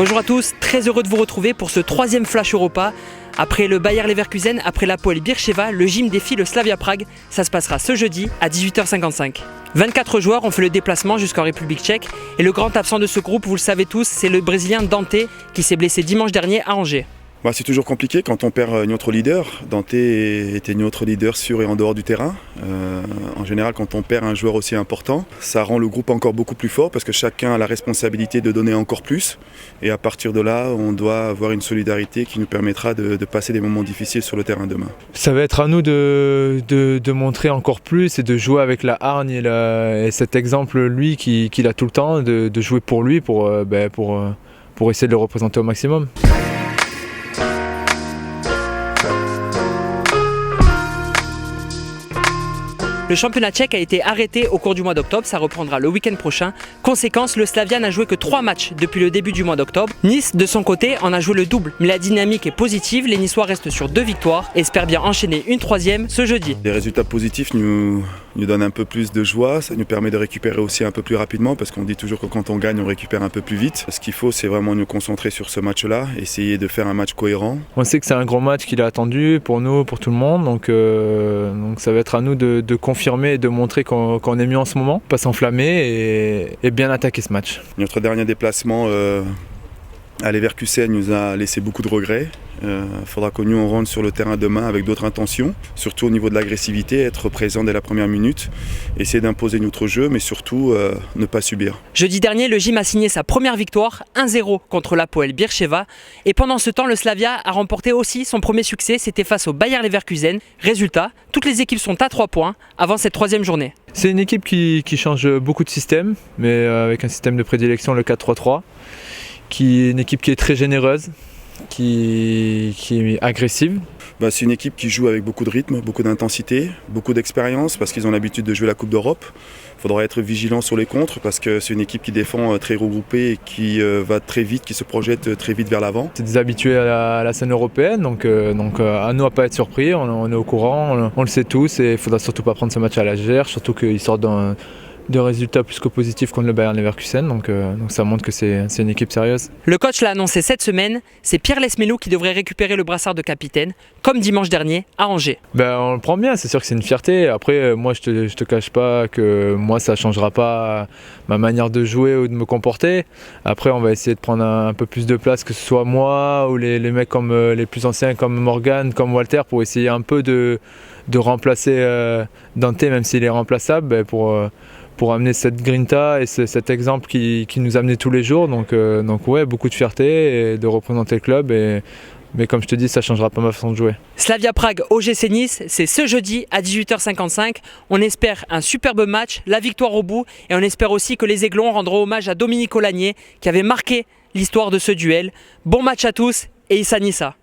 Bonjour à tous, très heureux de vous retrouver pour ce troisième Flash Europa. Après le Bayer Leverkusen, après l'Hapoel Beersheva, le gym défie le Slavia Prague. Ça se passera ce jeudi à 18h55. 24 joueurs ont fait le déplacement jusqu'en République tchèque. Et le grand absent de ce groupe, vous le savez tous, c'est le Brésilien Dante qui s'est blessé dimanche dernier à Angers. C'est toujours compliqué quand on perd notre leader. Dante était notre leader sur et en dehors du terrain. En général, quand on perd un joueur aussi important, ça rend le groupe encore beaucoup plus fort parce que chacun a la responsabilité de donner encore plus. Et à partir de là, on doit avoir une solidarité qui nous permettra de passer des moments difficiles sur le terrain demain. Ça va être à nous de montrer encore plus et de jouer avec la hargne et cet exemple, lui, qu'il a tout le temps, de jouer pour lui, pour essayer de le représenter au maximum. Le championnat tchèque a été arrêté au cours du mois d'octobre, ça reprendra le week-end prochain. Conséquence, le Slavia n'a joué que 3 matchs depuis le début du mois d'octobre. Nice, de son côté, en a joué le double. Mais la dynamique est positive, les Niçois restent sur 2 victoires et espèrent bien enchaîner une 3e ce jeudi. Les résultats positifs nous donnent un peu plus de joie, ça nous permet de récupérer aussi un peu plus rapidement parce qu'on dit toujours que quand on gagne, on récupère un peu plus vite. Ce qu'il faut, c'est vraiment nous concentrer sur ce match-là, essayer de faire un match cohérent. On sait que c'est un gros match qu'il a attendu pour nous, pour tout le monde, donc ça va être à nous de confirmer et de montrer qu'on est mieux en ce moment, pas s'enflammer et bien attaquer ce match. Notre dernier déplacement à Leverkusen nous a laissé beaucoup de regrets. Il faudra que nous on rentre sur le terrain demain avec d'autres intentions, surtout au niveau de l'agressivité, être présent dès la première minute, essayer d'imposer notre jeu, mais surtout ne pas subir. Jeudi dernier, le gym a signé sa première victoire, 1-0 contre l'Hapoel Beersheva. Et pendant ce temps, le Slavia a remporté aussi son premier succès, c'était face au Bayer Leverkusen. Résultat, toutes les équipes sont à 3 points avant cette 3e journée. C'est une équipe qui change beaucoup de système, mais avec un système de prédilection, le 4-3-3, qui est une équipe qui est très généreuse, qui est agressive. C'est une équipe qui joue avec beaucoup de rythme, beaucoup d'intensité, beaucoup d'expérience parce qu'ils ont l'habitude de jouer la Coupe d'Europe. Il faudra être vigilant sur les contres parce que c'est une équipe qui défend très regroupée et qui va très vite, qui se projette très vite vers l'avant. C'est des habitués à la scène européenne, donc à nous à ne pas être surpris, on est au courant, on le sait tous et il ne faudra surtout pas prendre ce match à la légère, surtout qu'ils sortent de résultats plus que positifs contre le Bayer Leverkusen, donc ça montre que c'est une équipe sérieuse. Le coach l'a annoncé cette semaine, c'est Pierre Lesmelou qui devrait récupérer le brassard de capitaine, comme dimanche dernier à Angers. On le prend bien, c'est sûr que c'est une fierté. Après, moi je te cache pas que moi ça ne changera pas ma manière de jouer ou de me comporter. Après, on va essayer de prendre un peu plus de place, que ce soit moi ou les mecs comme les plus anciens comme Morgan, comme Walter, pour essayer un peu de remplacer Dante, même s'il est remplaçable, pour amener cette grinta et cet exemple qui nous amenait tous les jours. Donc ouais, beaucoup de fierté et de représenter le club. Mais comme je te dis, ça ne changera pas ma façon de jouer. Slavia Prague, OGC Nice, c'est ce jeudi à 18h55. On espère un superbe match, la victoire au bout. Et on espère aussi que les Aiglons rendront hommage à Dominique Olagnier qui avait marqué l'histoire de ce duel. Bon match à tous et Issa Nissa.